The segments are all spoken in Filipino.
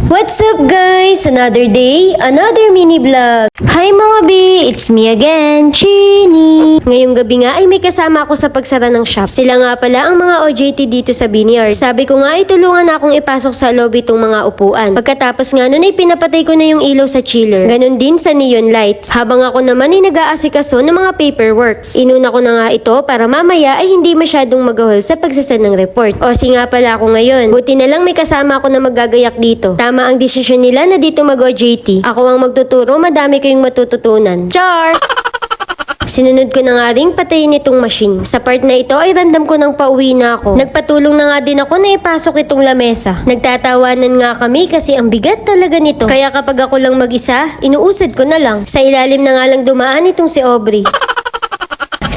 What's up guys? Another day, another mini vlog. Hi mga B! It's me again, Chini! Ngayong gabi nga ay may kasama ako sa pagsara ng shop. Sila nga pala ang mga OJT dito sa Vineyard. Sabi ko nga ay tulungan akong ipasok sa lobby itong mga upuan. Pagkatapos nga nun ay pinapatay ko na yung ilaw sa chiller. Ganon din sa neon lights. Habang ako naman ay nag-aasikaso ng mga paperworks. Inuna ko na nga ito para mamaya ay hindi masyadong magahol sa pagsasend ng report. O si nga pala ako ngayon. Buti na lang may kasama ako na magagayak dito. Tama ang desisyon nila na dito mag-OJT. Ako ang magtuturo, madami kayong matututunan. Char! Sinunod ko na nga ring patayin itong machine. Sa part na ito ay random ko nang pauwi na ako. Nagpatulong na nga din ako na ipasok itong lamesa. Nagtatawanan nga kami kasi ang bigat talaga nito. Kaya kapag ako lang mag-isa, inuusad ko na lang. Sa ilalim na nga lang dumaan itong si Aubrey.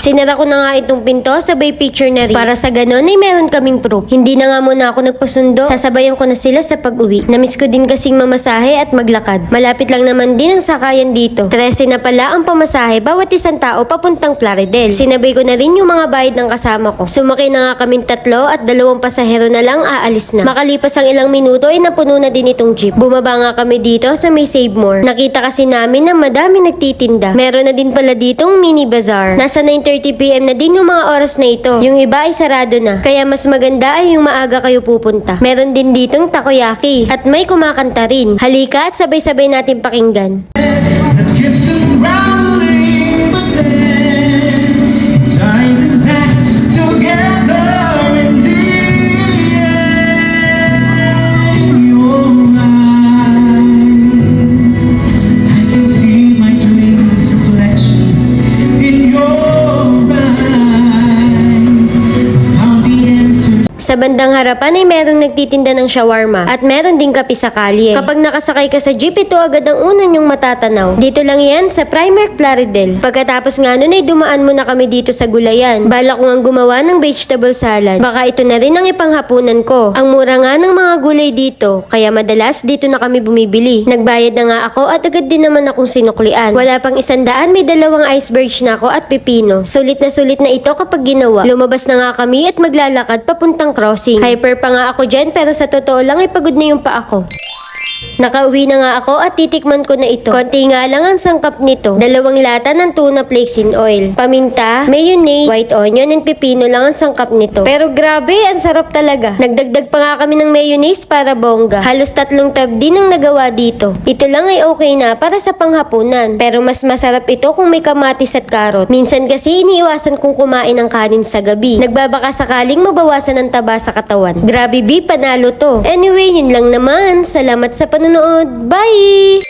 Sinara ko na nga itong pinto, sabay picture na rin. Para sa ganon ay meron kaming proof. Hindi na nga muna ako nagpasundo. Sasabayan ko na sila sa pag-uwi. Namiss ko din kasing mamasahe at maglakad. Malapit lang naman din ang sakayan dito. 13 na pala ang pamasahe bawat isang tao papuntang Plaridel. Sinabay ko na rin yung mga bayad ng kasama ko. Sumakay na nga kaming 3 at 2 pasahero na lang aalis na. Makalipas ang ilang minuto ay napuno na din itong jeep. Bumaba nga kami dito sa may Save More. Nakita kasi namin na madami nagtitinda. Meron na din pala ditong mini bazaar. Nasa 9:30 PM na din yung mga oras na ito. Yung iba ay sarado na. Kaya mas maganda ay yung maaga kayo pupunta. Meron din ditong takoyaki. At may kumakanta rin. Halika at sabay-sabay natin pakinggan. That keeps unraveling, but then ties us back together in the end. Your eyes, I can see my dreams reflections in your eyes. Found the answers. Sa bandang harapan ay merong nagtitinda ng shawarma at meron ding kape sa kalye. Kapag nakasakay ka sa jeep, ito agad ang una nyong matatanaw. Dito lang yan sa Primark Plaridel. Pagkatapos nga nun ay dumaan muna kami dito sa gulayan. Balak ko ngang gumawa ng vegetable salad. Baka ito na rin ang ipanghapunan ko. Ang mura nga ng mga gulay dito, kaya madalas dito na kami bumibili. Nagbayad na nga ako at agad din naman akong sinuklian. Wala pang 100, may 2 iceberg na ako at pipino. Sulit na ito kapag ginawa. Lumabas na nga kami at maglalakad papuntang crossing. Hyper pa nga ako dyan pero sa totoo lang ay pagod na yung pa ako. Nakauwi na nga ako at titikman ko na ito. Konti nga lang ang sangkap nito. 2 lata ng tuna flakes in oil. Paminta, mayonnaise, white onion, and pipino lang ang sangkap nito. Pero grabe, ang sarap talaga. Nagdagdag pa nga kami ng mayonnaise para bongga. Halos 3 tab din ang nagawa dito. Ito lang ay okay na para sa panghapunan. Pero mas masarap ito kung may kamatis at karot. Minsan kasi iniiwasan kong kumain ng kanin sa gabi. Nagbabaka sakaling mabawasan ng taba sa katawan. Grabe B, panalo to. Anyway, yun lang naman. Salamat sa panonood. Bye!